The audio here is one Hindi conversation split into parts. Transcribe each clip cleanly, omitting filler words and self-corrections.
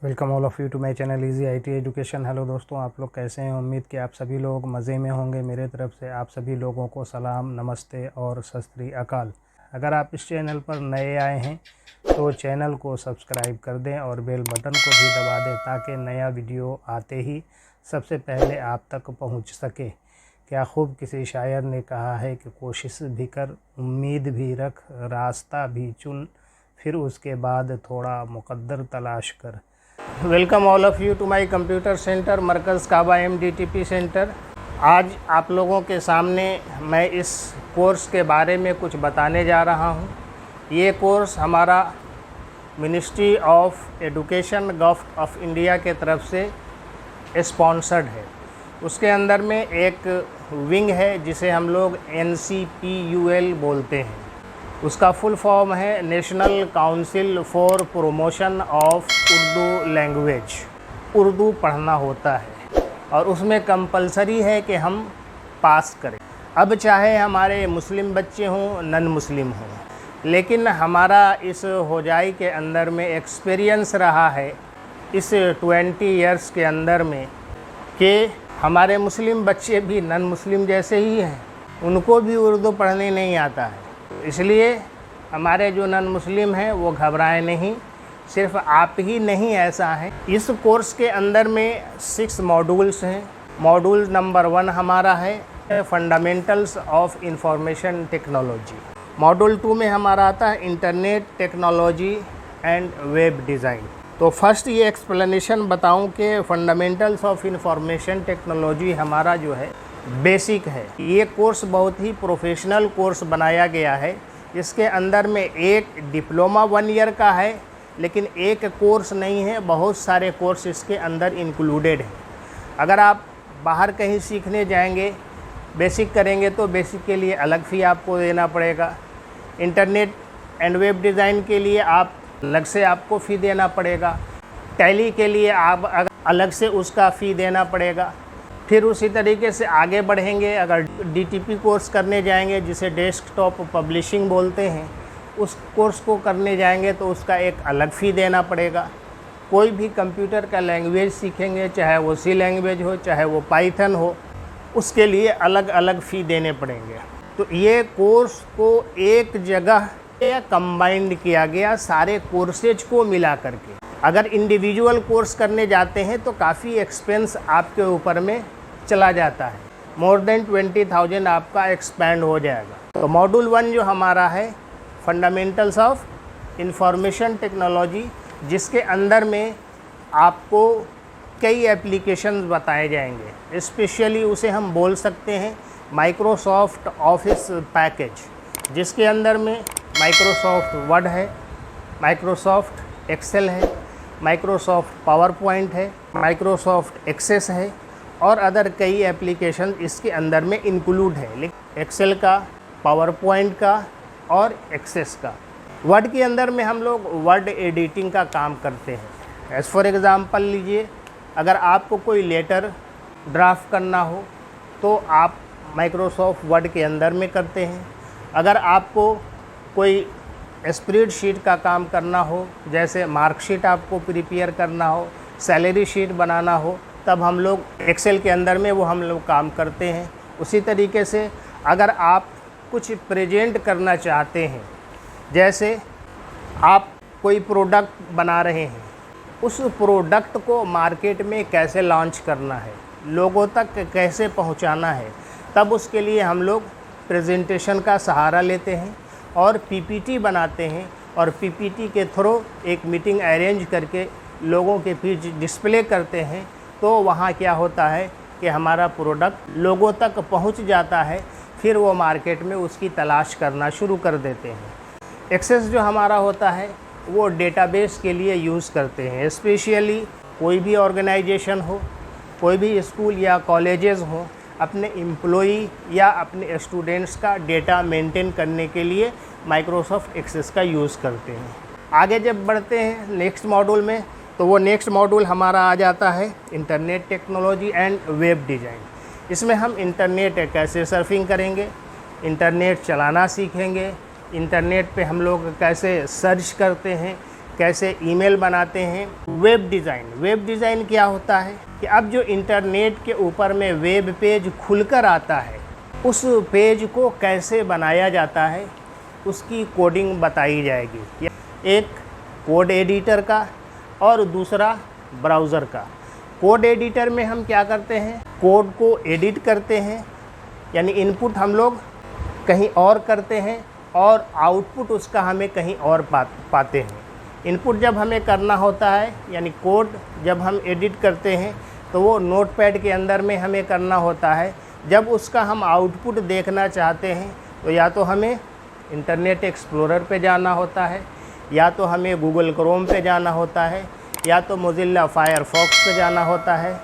Welcome all of you to my channel easy IT education. Hello दोस्तों, आप लोग कैसे हैं? उम्मीद कि आप सभी लोग मज़े में होंगे। मेरे तरफ से आप सभी लोगों को सलाम, नमस्ते और सत श्री अकाल। अगर आप इस चैनल पर नए आए हैं तो चैनल को सब्सक्राइब कर दें और बेल बटन को भी दबा दें ताकि नया वीडियो आते ही सबसे पहले आप तक पहुंच सके। क्या खूब किसी शायर ने कहा है कि कोशिश भी कर, उम्मीद भी रख, रास्ता भी चुन, फिर उसके बाद थोड़ा मुकद्दर तलाश कर। Welcome all of you to my computer centre मरकज़ काबा MDTP सेंटर। आज आप लोगों के सामने मैं इस कोर्स के बारे में कुछ बताने जा रहा हूं। ये कोर्स हमारा ministry of education government of India के तरफ से स्पॉन्सर्ड है। उसके अंदर में एक विंग है जिसे हम लोग NCPUL बोलते हैं। उसका फुल फॉर्म है national council for promotion of Urdu language. Urdu पढ़ना होता है और उसमें कंपलसरी है कि हम पास करें। अब चाहे हमारे मुस्लिम बच्चे हों, नन मुस्लिम हों, लेकिन हमारा इस होजाई के अंदर में एक्सपीरियंस रहा है इस 20 इयर्स के अंदर में कि हमारे मुस्लिम बच्चे भी नन मुस्लिम जैसे ही हैं, उनको भी उर्दू पढ़ने नहीं आता है। इसलिए हमारे जो नन मुस्लिम हैं वो घबराएं नहीं, सिर्फ आप ही नहीं ऐसा है। इस कोर्स के अंदर में 6 मॉड्यूल्स हैं। मॉड्यूल नंबर 1 हमारा है fundamentals of information technology. Module 2 में हमारा आता है internet technology and web design. तो फर्स्ट ये एक्सप्लेनेशन बताऊं कि फंडामेंटल्स ऑफ इंफॉर्मेशन टेक्नोलॉजी हमारा जो है बेसिक है। ये कोर्स बहुत ही प्रोफेशनल कोर्स बनाया गया है। इसके अंदर में एक डिप्लोमा 1 ईयर का है, लेकिन एक कोर्स नहीं है, बहुत सारे कोर्स इसके अंदर इंक्लूडेड हैं। अगर आप बाहर कहीं सीखने जाएंगे, बेसिक करेंगे तो बेसिक के लिए अलग फ़ी आपको देना पड़ेगा। इंटरनेट एंड वेब डिज़ाइन के लिए आप अलग से आपको फ़ी देना पड़ेगा। टैली के लिए आप अलग से उसका फ़ी देना पड़ेगा। फिर उसी तरीके से आगे बढ़ेंगे, अगर DTP कोर्स करने जाएंगे जिसे डेस्कटॉप पब्लिशिंग बोलते हैं, उस कोर्स को करने जाएंगे तो उसका एक अलग फ़ी देना पड़ेगा। कोई भी कंप्यूटर का लैंग्वेज सीखेंगे, चाहे वो C लैंग्वेज हो, चाहे वो पाइथन हो, उसके लिए अलग अलग फ़ी देने पड़ेंगे। तो ये कोर्स को एक जगह कंबाइंड किया गया, सारे कोर्सेज को मिला करके। अगर इंडिविजुअल कोर्स करने जाते हैं तो काफ़ी एक्सपेंस आपके ऊपर में चला जाता है, मोर देन 20,000 आपका एक्सपेंड हो जाएगा। तो मॉड्यूल 1 जो हमारा है फंडामेंटल्स ऑफ इंफॉर्मेशन टेक्नोलॉजी, जिसके अंदर में आपको कई एप्लीकेशंस बताए जाएंगे। स्पेशली उसे हम बोल सकते हैं माइक्रोसॉफ्ट ऑफिस पैकेज, जिसके अंदर में माइक्रोसॉफ्ट वर्ड है, माइक्रोसॉफ्ट एक्सेल है, माइक्रोसॉफ्ट पावर पॉइंट है, माइक्रोसॉफ्ट एक्सेस है और अदर कई एप्लीकेशन इसके अंदर में इंक्लूड है। लेकिन एक्सेल का, पावर पॉइंट का और एक्सेस का। वर्ड के अंदर में हम लोग वर्ड एडिटिंग का काम करते हैं। एज़ फॉर एग्ज़ाम्पल लीजिए, अगर आपको कोई लेटर ड्राफ्ट करना हो तो आप माइक्रोसॉफ्ट वर्ड के अंदर में करते हैं। अगर आपको कोई स्प्रेडशीट का काम करना हो, जैसे मार्कशीट आपको प्रिपेयर करना हो, सैलरी शीट बनाना हो, तब हम लोग एक्सेल के अंदर में वो हम लोग काम करते हैं। उसी तरीके से अगर आप कुछ प्रेजेंट करना चाहते हैं, जैसे आप कोई प्रोडक्ट बना रहे हैं, उस प्रोडक्ट को मार्केट में कैसे लॉन्च करना है, लोगों तक कैसे पहुंचाना है, तब उसके लिए हम लोग प्रेजेंटेशन का सहारा लेते हैं और PPT बनाते हैं और PPT के थ्रू एक मीटिंग अरेंज करके लोगों के बीच डिस्प्ले करते हैं। तो वहाँ क्या होता है कि हमारा प्रोडक्ट लोगों तक पहुँच जाता है, फिर वो मार्केट में उसकी तलाश करना शुरू कर देते हैं। एक्सेस जो हमारा होता है वो डेटाबेस के लिए यूज़ करते हैं। स्पेशली कोई भी ऑर्गेनाइजेशन हो, कोई भी स्कूल या कॉलेजेस हो, अपने एम्प्लॉई या अपने स्टूडेंट्स का डेटा मेंटेन करने के लिए माइक्रोसॉफ्ट एक्सेस का यूज़ करते हैं। आगे जब बढ़ते हैं नेक्स्ट मॉड्यूल में, तो वो नेक्स्ट मॉड्यूल हमारा आ जाता है internet technology and web design. इसमें हम इंटरनेट कैसे सर्फिंग करेंगे, इंटरनेट चलाना सीखेंगे, इंटरनेट पे हम लोग कैसे सर्च करते हैं, कैसे ईमेल बनाते हैं। वेब डिज़ाइन क्या होता है कि अब जो इंटरनेट के ऊपर में वेब पेज खुलकर आता है, उस पेज को कैसे बनाया जाता है उसकी कोडिंग बताई जाएगी। एक कोड एडिटर का और दूसरा ब्राउज़र का। कोड एडिटर में हम क्या करते हैं, कोड को एडिट करते हैं, यानी इनपुट हम लोग कहीं और करते हैं और आउटपुट उसका हमें कहीं और पाते हैं। इनपुट जब हमें करना होता है, यानी कोड जब हम एडिट करते हैं तो वो नोटपैड के अंदर में हमें करना होता है। जब उसका हम आउटपुट देखना चाहते हैं तो या तो हमें इंटरनेट एक्सप्लोरर पे जाना होता है, या तो हमें गूगल क्रोम पे जाना होता है, या तो मोज़िला फायरफॉक्स पे जाना होता है।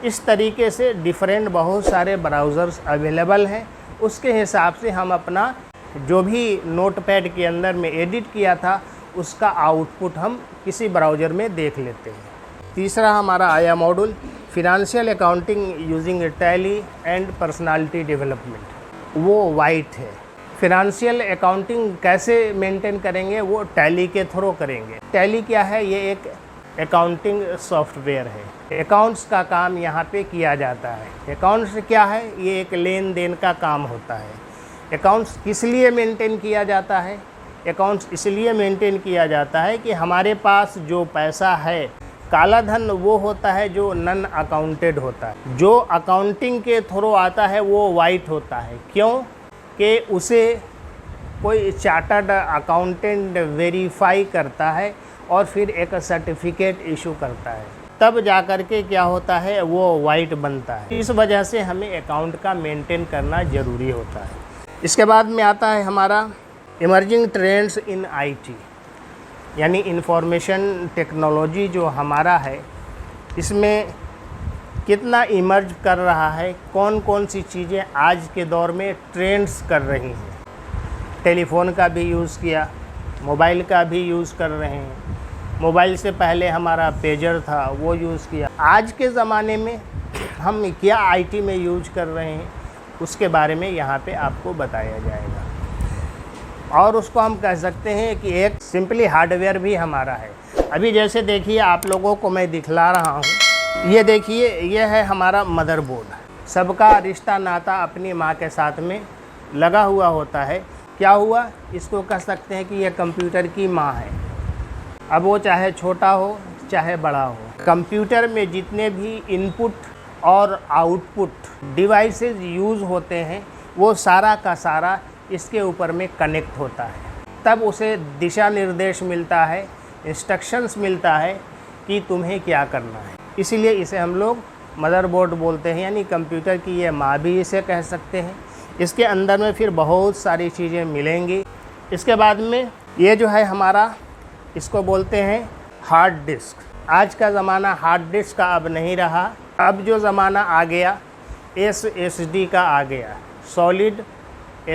इस तरीके से डिफरेंट बहुत सारे ब्राउज़र्स अवेलेबल हैं। उसके हिसाब से हम अपना जो भी नोटपैड के अंदर में एडिट किया था उसका आउटपुट हम किसी ब्राउज़र में देख लेते हैं। तीसरा हमारा आया module financial accounting using tally and personality development. वो वाइट है। फिनेंशियल अकाउंटिंग कैसे मेंटेन करेंगे, वो टैली के थ्रू करेंगे। टैली क्या है, ये एक अकाउंटिंग सॉफ्टवेयर है। अकाउंट्स का काम यहाँ पे किया जाता है। अकाउंट्स क्या है, ये एक लेन देन का काम होता है। अकाउंट्स किस लिए मेंटेन किया जाता है, अकाउंट्स इसलिए मेंटेन किया जाता है कि हमारे पास जो पैसा है, काला धन वो होता है जो नन अकाउंटेड होता है। जो अकाउंटिंग के थ्रू आता है वो वाइट होता है। क्यों कि उसे कोई चार्टर्ड अकाउंटेंट वेरीफाई करता है और फिर एक सर्टिफिकेट इशू करता है, तब जा कर के क्या होता है, वो वाइट बनता है। इस वजह से हमें अकाउंट का मेंटेन करना ज़रूरी होता है। इसके बाद में आता है हमारा इमर्जिंग ट्रेंड्स इन आईटी, यानी इंफॉर्मेशन टेक्नोलॉजी जो हमारा है, इसमें कितना इमर्ज कर रहा है, कौन कौन सी चीज़ें आज के दौर में ट्रेंड्स कर रही हैं। टेलीफ़ोन का भी यूज़ किया, मोबाइल का भी यूज़ कर रहे हैं। मोबाइल से पहले हमारा पेजर था, वो यूज़ किया। आज के ज़माने में हम क्या आईटी में यूज कर रहे हैं उसके बारे में यहाँ पे आपको बताया जाएगा। और उसको हम कह सकते हैं कि एक सिंपली हार्डवेयर भी हमारा है। अभी जैसे देखिए, आप लोगों को मैं दिखला रहा हूँ, ये देखिए, ये है हमारा मदरबोर्ड। सबका रिश्ता नाता अपनी माँ के साथ में लगा हुआ होता है। क्या हुआ, इसको कह सकते हैं कि ये कंप्यूटर की माँ है। अब वो चाहे छोटा हो चाहे बड़ा हो, कंप्यूटर में जितने भी इनपुट और आउटपुट डिवाइसेस यूज़ होते हैं वो सारा का सारा इसके ऊपर में कनेक्ट होता है। तब उसे दिशा निर्देश मिलता है, इंस्ट्रक्शंस मिलता है कि तुम्हें क्या करना है। इसीलिए इसे हम लोग मदरबोर्ड बोलते हैं, यानी कंप्यूटर की ये माँ भी इसे कह सकते हैं। इसके अंदर में फिर बहुत सारी चीज़ें मिलेंगी। इसके बाद में ये जो है हमारा, इसको बोलते हैं हार्ड डिस्क। आज का ज़माना हार्ड डिस्क का अब नहीं रहा। अब जो ज़माना आ गया SSD का आ गया, सॉलिड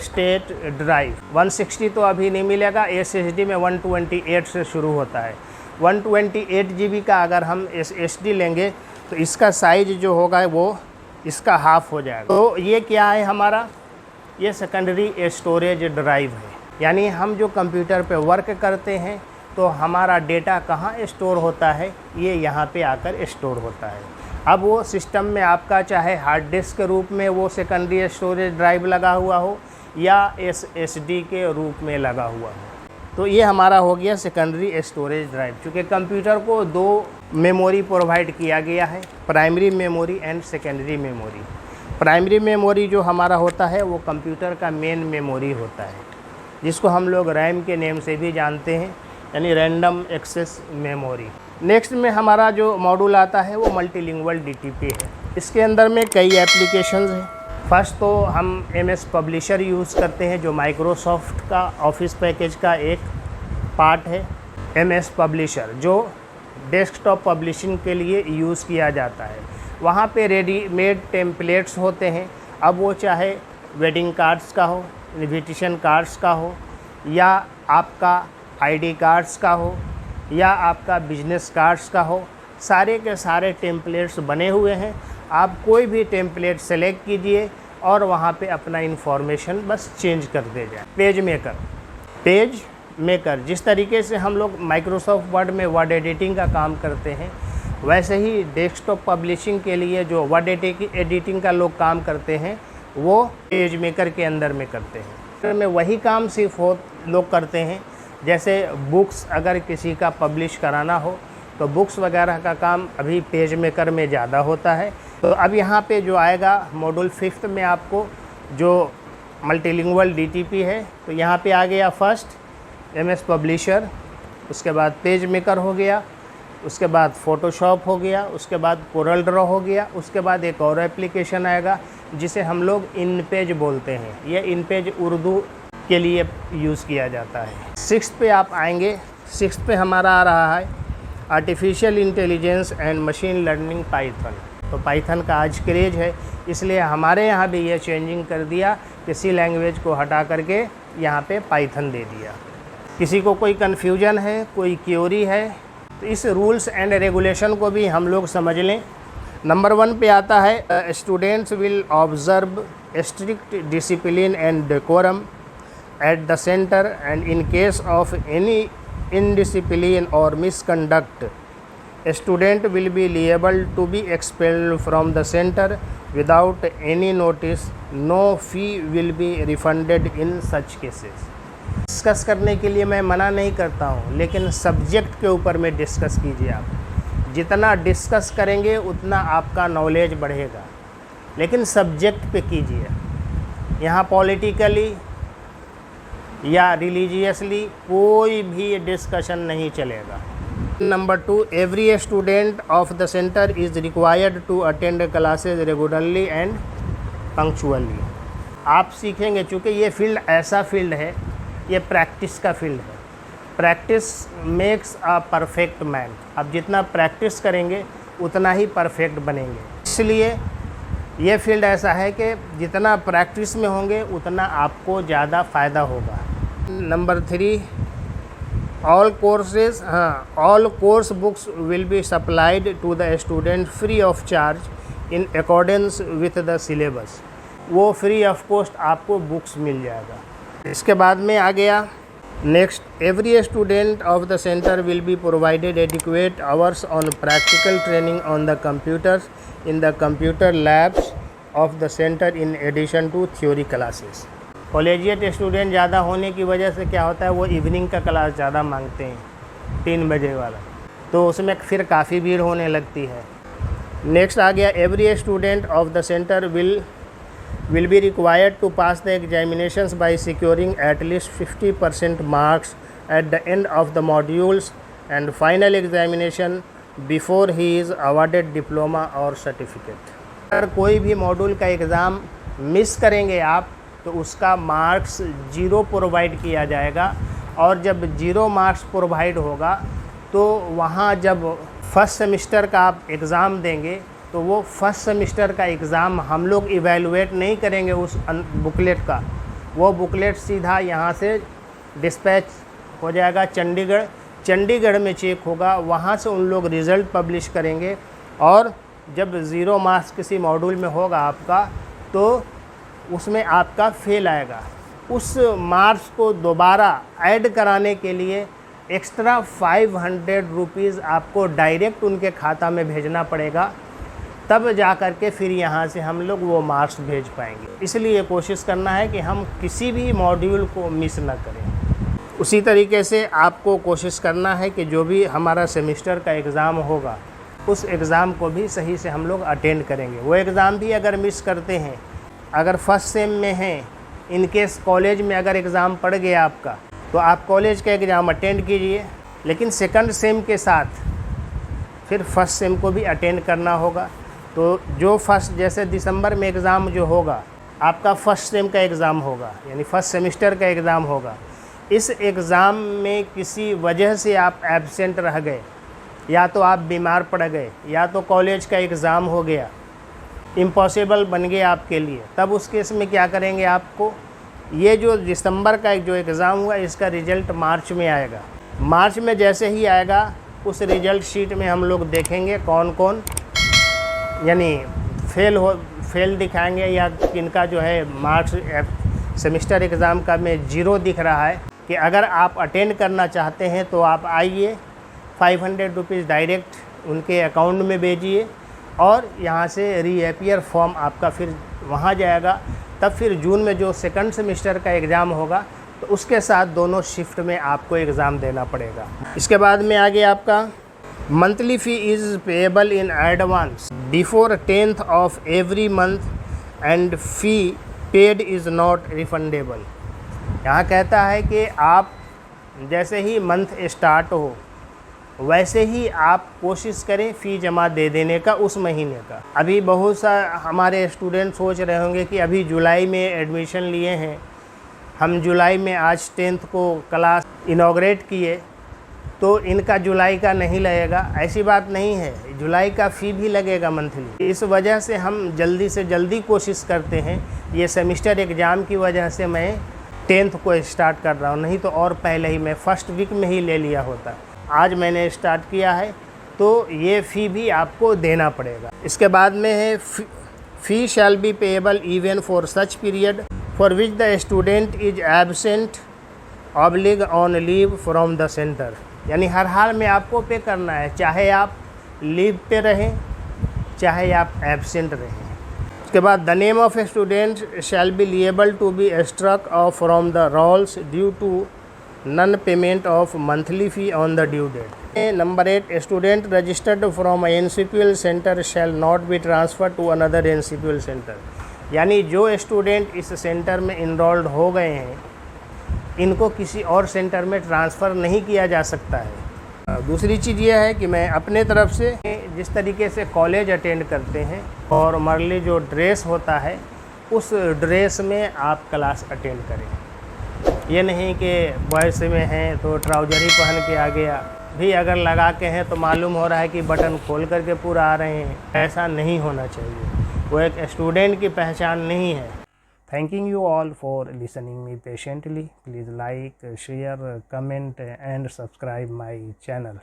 स्टेट ड्राइव। 160 तो अभी नहीं मिलेगा, SSD में 128 से शुरू होता है। 128 GB का अगर हम SSD लेंगे तो इसका साइज जो होगा वो इसका हाफ हो जाएगा। तो ये क्या है हमारा, ये सेकेंडरी स्टोरेज ड्राइव है। यानी हम जो कंप्यूटर पे वर्क करते हैं तो हमारा डेटा कहाँ स्टोर होता है, ये यहाँ पे आकर स्टोर होता है। अब वो सिस्टम में आपका चाहे हार्ड डिस्क के रूप में वो सेकेंडरी स्टोरेज ड्राइव लगा हुआ हो या SSD के रूप में लगा हुआ हो, तो ये हमारा हो गया सेकेंडरी स्टोरेज ड्राइव। चूँकि कंप्यूटर को दो मेमोरी प्रोवाइड किया गया है, primary memory and secondary memory. Primary memory जो हमारा होता है वो कंप्यूटर का मेन मेमोरी होता है, जिसको हम लोग रैम के नेम से भी जानते हैं, यानी रैंडम एक्सेस मेमोरी। नेक्स्ट में हमारा जो मॉड्यूल आता है वो मल्टीलिंगुअल DTP है। इसके अंदर में कई एप्लीकेशंस हैं। फर्स्ट तो हम MS पब्लिशर यूज़ करते हैं, जो माइक्रोसॉफ्ट का ऑफिस पैकेज का एक पार्ट है। MS पब्लिशर जो डेस्कटॉप पब्लिशिंग के लिए यूज़ किया जाता है। वहाँ पे रेडीमेड टेम्पलेट्स होते हैं। अब वो चाहे वेडिंग कार्ड्स का हो, इनविटेशन कार्ड्स का हो, या आपका ID कार्ड्स का हो, या आपका बिजनेस कार्ड्स का हो, सारे के सारे टेम्पलेट्स बने हुए हैं। आप कोई भी टेम्पलेट सेलेक्ट कीजिए और वहाँ पे अपना इन्फॉर्मेशन बस चेंज कर दे जाए। पेज मेकर, जिस तरीके से हम लोग माइक्रोसॉफ्ट वर्ड में वर्ड एडिटिंग का काम करते हैं, वैसे ही डेस्कटॉप पब्लिशिंग के लिए जो वर्ड एडिटिंग का लोग काम करते हैं वो पेज मेकर के अंदर में करते हैं। में वही काम सिर्फ लोग करते हैं। जैसे बुक्स अगर किसी का पब्लिश कराना हो तो बुक्स वगैरह का काम अभी पेज मेकर में ज़्यादा होता है। तो अब यहाँ पे जो आएगा मॉड्यूल 5th में आपको जो मल्टीलिंगुअल DTP है, तो यहाँ पे आ गया फर्स्ट MS पब्लिशर, उसके बाद पेज मेकर हो गया, उसके बाद फ़ोटोशॉप हो गया, उसके बाद कोरल ड्रॉ हो गया, उसके बाद एक और एप्लीकेशन आएगा जिसे हम लोग इन पेज बोलते हैं। ये इन पेज उर्दू के लिए यूज़ किया जाता है। 6th पे आप आएंगे। 6th पे हमारा आ रहा है artificial intelligence and machine learning Python. तो पाइथन का आज क्रेज है, इसलिए हमारे यहाँ भी ये चेंजिंग कर दिया कि सी लैंग्वेज को हटा करके यहाँ पे पाइथन दे दिया। किसी को कोई कन्फ्यूजन है, कोई क्योरी है, तो इस रूल्स एंड रेगुलेशन को भी हम लोग समझ लें। नंबर 1 पे आता है students will observe strict discipline and decorum at the centre and in case of any indiscipline or misconduct student will be liable to be expelled from the centre without any notice. No fee will be refunded in such cases. Discuss करने के लिए मैं मना नहीं करता हूँ, लेकिन सब्जेक्ट के ऊपर में डिस्कस कीजिए। आप जितना डिस्कस करेंगे उतना आपका नॉलेज बढ़ेगा, लेकिन सब्जेक्ट पे कीजिए। यहाँ पॉलिटिकली या रिलीजियसली कोई भी डिस्कशन नहीं चलेगा। Number 2, every student of the centre is required to attend classes regularly and punctually. आप सीखेंगे, चूँकि ये फील्ड ऐसा फील्ड है, ये प्रैक्टिस का फील्ड है। Practice makes a perfect man. आप जितना प्रैक्टिस करेंगे उतना ही परफेक्ट बनेंगे। इसलिए ये फील्ड ऐसा है कि जितना प्रैक्टिस में होंगे उतना आपको ज़्यादा फ़ायदा होगा। Number 3, all course books will be supplied to the student free of charge in accordance with the syllabus. वो फ्री ऑफ कॉस्ट आपको बुक्स मिल जाएगा। इसके बाद में आ गया next, every student of the centre will be provided adequate hours on practical training on the computers in the computer labs of the centre in addition to theory classes. Collegiate student ज़्यादा होने की वजह से क्या होता है, वो इवनिंग का क्लास ज़्यादा मांगते हैं, 3 बजे वाला, तो उसमें फिर काफ़ी भीड़ होने लगती है। नेक्स्ट आ गया, every student of the centre will be required to pass the examinations by securing at least 50% marks at the end of the modules and final examination before he is awarded diploma or certificate। अगर कोई भी मॉड्यूल का एग्ज़ाम मिस करेंगे आप तो उसका मार्क्स 0 प्रोवाइड किया जाएगा, और जब 0 मार्क्स प्रोवाइड होगा तो वहाँ जब फर्स्ट सेमेस्टर का आप एग्ज़ाम देंगे तो वो फर्स्ट सेमेस्टर का एग्ज़ाम हम लोग इवैल्यूएट नहीं करेंगे उस बुकलेट का। वो बुकलेट सीधा यहाँ से डिस्पैच हो जाएगा चंडीगढ़ में चेक होगा, वहाँ से उन लोग रिज़ल्ट पब्लिश करेंगे, और जब 0 मार्क्स किसी मॉड्यूल में होगा आपका तो उसमें आपका फेल आएगा। उस मार्क्स को दोबारा ऐड कराने के लिए एक्स्ट्रा 500 रुपीज़ आपको डायरेक्ट उनके खाता में भेजना पड़ेगा, तब जा कर के फिर यहाँ से हम लोग वो मार्क्स भेज पाएंगे। इसलिए कोशिश करना है कि हम किसी भी मॉड्यूल को मिस ना करें। उसी तरीके से आपको कोशिश करना है कि जो भी हमारा सेमेस्टर का एग्ज़ाम होगा उस एग्ज़ाम को भी सही से हम लोग अटेंड करेंगे। वो एग्ज़ाम भी अगर मिस करते हैं, अगर फर्स्ट सेम में हैं, इन केस कॉलेज में अगर एग्ज़ाम पड़ गया आपका, तो आप कॉलेज का एग्ज़ाम अटेंड कीजिए, लेकिन सेकंड सेम के साथ फिर फर्स्ट सेम को भी अटेंड करना होगा। तो जो फर्स्ट, जैसे दिसंबर में एग्ज़ाम जो होगा आपका फर्स्ट सेम का एग्ज़ाम होगा, यानी फर्स्ट सेमेस्टर का एग्ज़ाम होगा। इस एग्ज़ाम में किसी वजह से आप एब्सेंट रह गए, या तो आप बीमार पड़ गए, या तो कॉलेज का एग्ज़ाम हो गया, इम्पॉसिबल बन गया आपके लिए, तब उस केस में क्या करेंगे, आपको ये जो दिसंबर का जो एग्ज़ाम हुआ इसका रिज़ल्ट मार्च में आएगा। मार्च में जैसे ही आएगा उस रिज़ल्ट शीट में हम लोग देखेंगे कौन कौन यानी फेल दिखाएंगे, या किनका जो है मार्क्स सेमेस्टर एग्ज़ाम का में 0 दिख रहा है, कि अगर आप अटेंड करना चाहते हैं तो आप आइए, 500 रुपीज़ डायरेक्ट उनके अकाउंट में भेजिए और यहाँ से रीअपियर फॉर्म आपका फिर वहाँ जाएगा। तब फिर जून में जो सेकंड सेमेस्टर का एग्ज़ाम होगा तो उसके साथ दोनों शिफ्ट में आपको एग्ज़ाम देना पड़ेगा। इसके बाद में आगे आपका monthly fee is payable in advance before 10th of every month and fee paid is not refundable. यहाँ कहता है कि आप जैसे ही मंथ स्टार्ट हो वैसे ही आप कोशिश करें फ़ी जमा दे देने का उस महीने का। अभी बहुत सा हमारे स्टूडेंट सोच रहे होंगे कि अभी जुलाई में एडमिशन लिए हैं, हम जुलाई में आज 10th को क्लास इनॉग्रेट किए तो इनका जुलाई का नहीं लगेगा। ऐसी बात नहीं है, जुलाई का फ़ी भी लगेगा मंथली। इस वजह से हम जल्दी से जल्दी कोशिश करते हैं। ये सेमेस्टर एग्ज़ाम की वजह से मैं 10th को स्टार्ट कर रहा हूँ, नहीं तो और पहले ही मैं फर्स्ट वीक में ही ले लिया होता। आज मैंने स्टार्ट किया है तो ये फ़ी भी आपको देना पड़ेगा। इसके बाद में है fee shall be payable even for such period for which the student is absent ऑब्लिग on leave from the centre. यानी हर हाल में आपको पे करना है, चाहे आप लीव पे रहें चाहे आप एबसेंट रहें। उसके बाद the name of a student shall be liable to be struck off from the rolls due to non payment of monthly fee on the due date. Number 8 student registered from NCPL centre shall not be transfer to another NCPL centre. यानी जो स्टूडेंट इस सेंटर में इनरोल्ड हो गए हैं इनको किसी और सेंटर में ट्रांसफ़र नहीं किया जा सकता है। दूसरी चीज़ यह है कि मैं अपने तरफ से जिस तरीके से कॉलेज अटेंड करते हैं और मरली जो ड्रेस होता है उस ड्रेस में आप क्लास अटेंड करें। ये नहीं कि बॉयज़ में हैं तो ट्राउज़र ही पहन के आ गया, भी अगर लगा के हैं तो मालूम हो रहा है कि बटन खोल करके पूरा आ रहे हैं। ऐसा नहीं होना चाहिए, वो एक स्टूडेंट की पहचान नहीं है। Thanking you all for listening me patiently. Please like, share, comment and subscribe my channel.